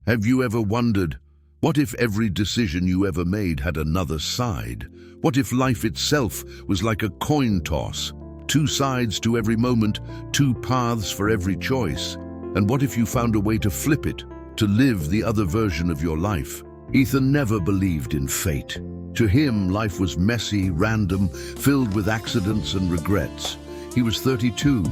Have you ever wondered, what if every decision you ever made had another side? What if life itself was like a coin toss? Two sides to every moment, two paths for every choice. And what if you found a way to flip it, to live the other version of your life? Ethan never believed in fate. To him, life was messy, random, filled with accidents and regrets. He was 32,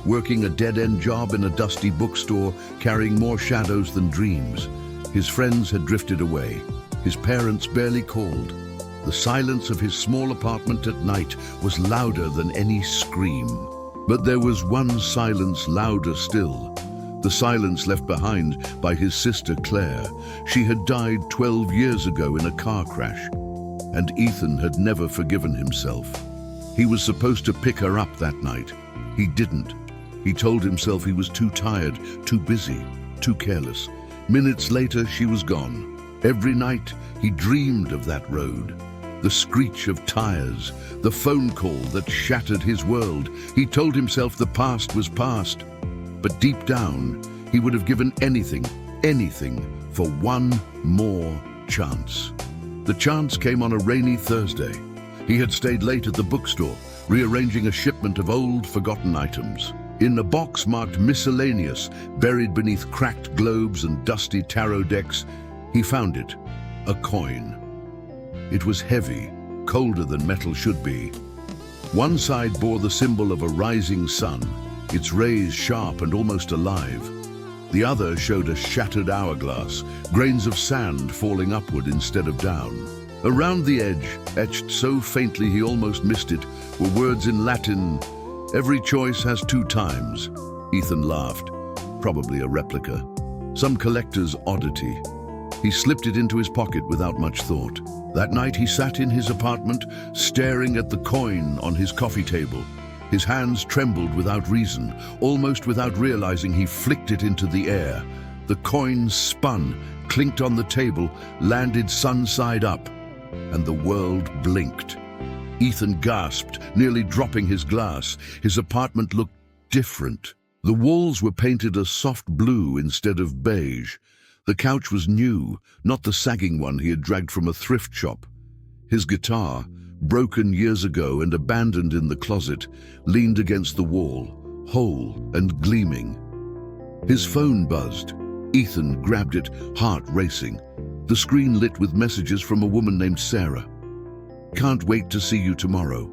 working a dead-end job in a dusty bookstore, carrying more shadows than dreams. His friends had drifted away. His parents barely called. The silence of his small apartment at night was louder than any scream. But there was one silence louder still. The silence left behind by his sister Claire. She had died 12 years ago in a car crash, and Ethan had never forgiven himself. He was supposed to pick her up that night. He didn't. He told himself he was too tired, too busy, too careless. Minutes later, she was gone. Every night, he dreamed of that road. The screech of tires, the phone call that shattered his world. He told himself the past was past. But deep down, he would have given anything for one more chance. The chance came on a rainy Thursday. He had stayed late at the bookstore, rearranging a shipment of old, forgotten items. In a box marked miscellaneous, buried beneath cracked globes and dusty tarot decks, he found it, a coin. It was heavy, colder than metal should be. One side bore the symbol of a rising sun, its rays sharp and almost alive. The other showed a shattered hourglass, grains of sand falling upward instead of down. Around the edge, etched so faintly he almost missed it, were words in Latin, "Every choice has two times." Ethan laughed. Probably a replica. Some collector's oddity. He slipped it into his pocket without much thought. That night he sat in his apartment, staring at the coin on his coffee table. His hands trembled without reason. Almost without realizing, he flicked it into the air. The coin spun, clinked on the table, landed sun side up, and the world blinked. Ethan gasped, nearly dropping his glass. His apartment looked different. The walls were painted a soft blue instead of beige. The couch was new, not the sagging one he had dragged from a thrift shop. His guitar, broken years ago and abandoned in the closet, leaned against the wall, whole and gleaming. His phone buzzed. Ethan grabbed it, heart racing. The screen lit with messages from a woman named Sarah. "Can't wait to see you tomorrow."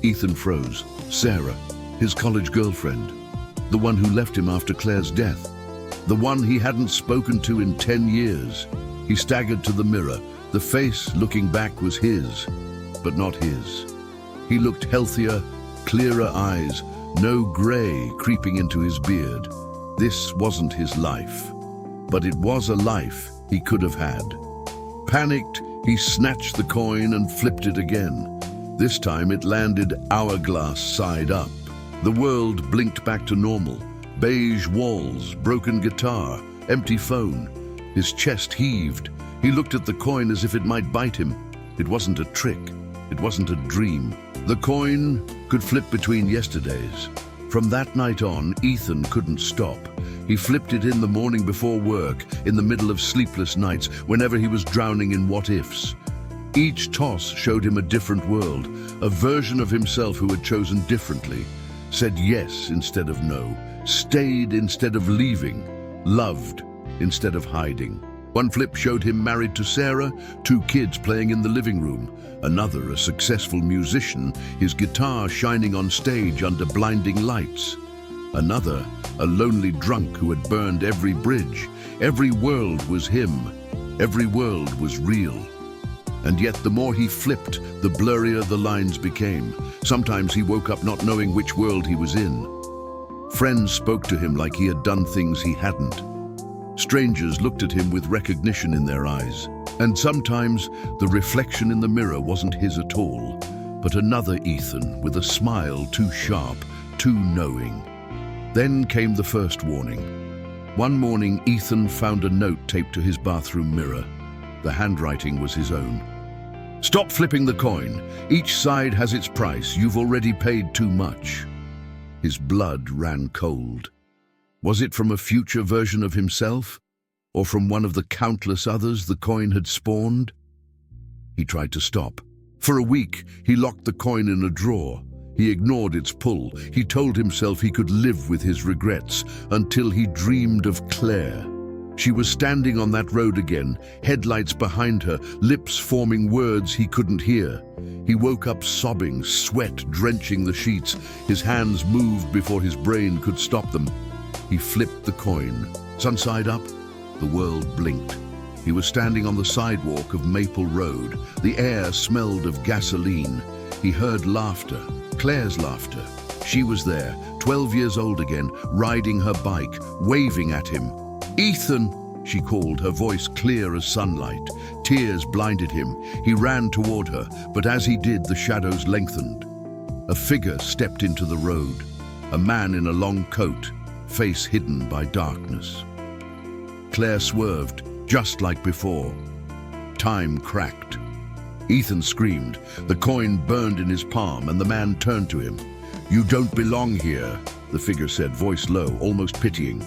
Ethan froze. Sarah, his college girlfriend, the one who left him after Claire's death, the one he hadn't spoken to in 10 years. He staggered to the mirror. The face looking back was his, but not his. He looked healthier, clearer eyes, no gray creeping into his beard. This wasn't his life, but it was a life he could have had. Panicked, he snatched the coin and flipped it again. This time it landed hourglass side up. The world blinked back to normal. Beige walls, broken guitar, empty phone. His chest heaved. He looked at the coin as if it might bite him. It wasn't a trick. It wasn't a dream. The coin could flip between yesterdays. From that night on, Ethan couldn't stop. He flipped it in the morning before work, in the middle of sleepless nights, whenever he was drowning in what-ifs. Each toss showed him a different world, a version of himself who had chosen differently, said yes instead of no, stayed instead of leaving, loved instead of hiding. One flip showed him married to Sarah, 2 kids playing in the living room. Another, a successful musician, his guitar shining on stage under blinding lights. Another, a lonely drunk who had burned every bridge. Every world was him. Every world was real. And yet the more he flipped, the blurrier the lines became. Sometimes he woke up not knowing which world he was in. Friends spoke to him like he had done things he hadn't. Strangers looked at him with recognition in their eyes. And sometimes the reflection in the mirror wasn't his at all, but another Ethan with a smile too sharp, too knowing. Then came the first warning. One morning, Ethan found a note taped to his bathroom mirror. The handwriting was his own. "Stop flipping the coin. Each side has its price. You've already paid too much." His blood ran cold. Was it from a future version of himself? Or from one of the countless others the coin had spawned? He tried to stop. For a week, he locked the coin in a drawer. He ignored its pull. He told himself he could live with his regrets until he dreamed of Claire. She was standing on that road again, headlights behind her, lips forming words he couldn't hear. He woke up sobbing, sweat drenching the sheets. His hands moved before his brain could stop them. He flipped the coin. Sun side up, the world blinked. He was standing on the sidewalk of Maple Road. The air smelled of gasoline. He heard laughter, Claire's laughter. She was there, 12 years old again, riding her bike, waving at him. "Ethan!" she called, her voice clear as sunlight. Tears blinded him. He ran toward her, but as he did, the shadows lengthened. A figure stepped into the road, a man in a long coat, face hidden by darkness. Claire swerved, just like before. Time cracked. Ethan screamed. The coin burned in his palm, and the man turned to him. "You don't belong here," the figure said, voice low, almost pitying.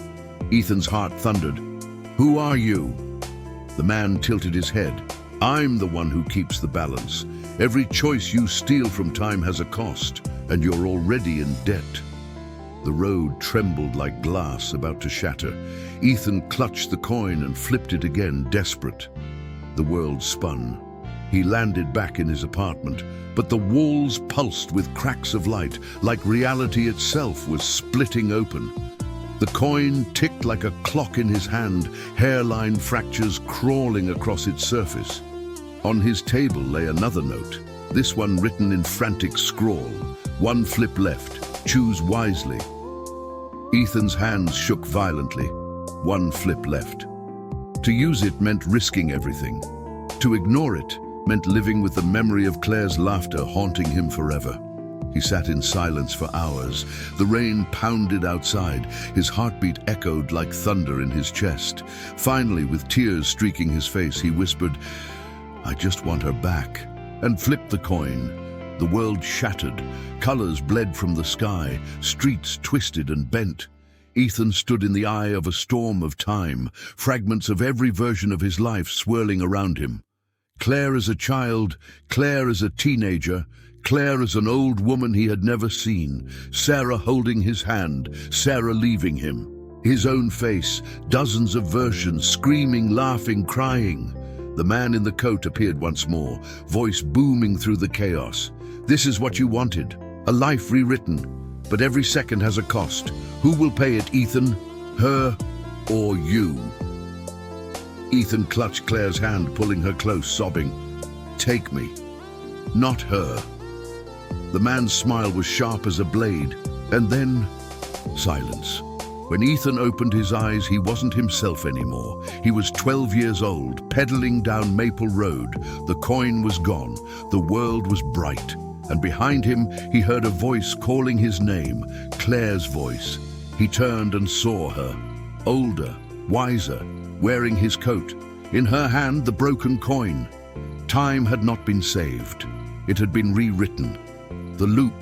Ethan's heart thundered. "Who are you?" The man tilted his head. "I'm the one who keeps the balance. Every choice you steal from time has a cost, and you're already in debt." The road trembled like glass about to shatter. Ethan clutched the coin and flipped it again, desperate. The world spun. He landed back in his apartment, but the walls pulsed with cracks of light, like reality itself was splitting open. The coin ticked like a clock in his hand, hairline fractures crawling across its surface. On his table lay another note, this one written in frantic scrawl. "One flip left, choose wisely." Ethan's hands shook violently. One flip left. To use it meant risking everything. To ignore it meant living with the memory of Claire's laughter haunting him forever. He sat in silence for hours. The rain pounded outside. His heartbeat echoed like thunder in his chest. Finally, with tears streaking his face, he whispered, "I just want her back," and flipped the coin. The world shattered. Colors bled from the sky. Streets twisted and bent. Ethan stood in the eye of a storm of time, fragments of every version of his life swirling around him. Claire as a child, Claire as a teenager, Claire as an old woman he had never seen, Sarah holding his hand, Sarah leaving him. His own face, dozens of versions, screaming, laughing, crying. The man in the coat appeared once more, voice booming through the chaos. "This is what you wanted, a life rewritten, but every second has a cost. Who will pay it, Ethan? Her or you?" Ethan clutched Claire's hand, pulling her close, sobbing, "Take me, not her." The man's smile was sharp as a blade, and then silence. When Ethan opened his eyes, he wasn't himself anymore. He was 12 years old, pedaling down Maple Road. The coin was gone, the world was bright, and behind him he heard a voice calling his name, Claire's voice. He turned and saw her, older, wiser, wearing his coat. In her hand, the broken coin. Time had not been saved. It had been rewritten. The loop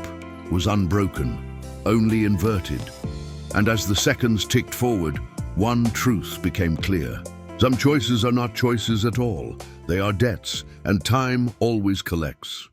was unbroken, only inverted. And as the seconds ticked forward, one truth became clear. Some choices are not choices at all. They are debts, and time always collects.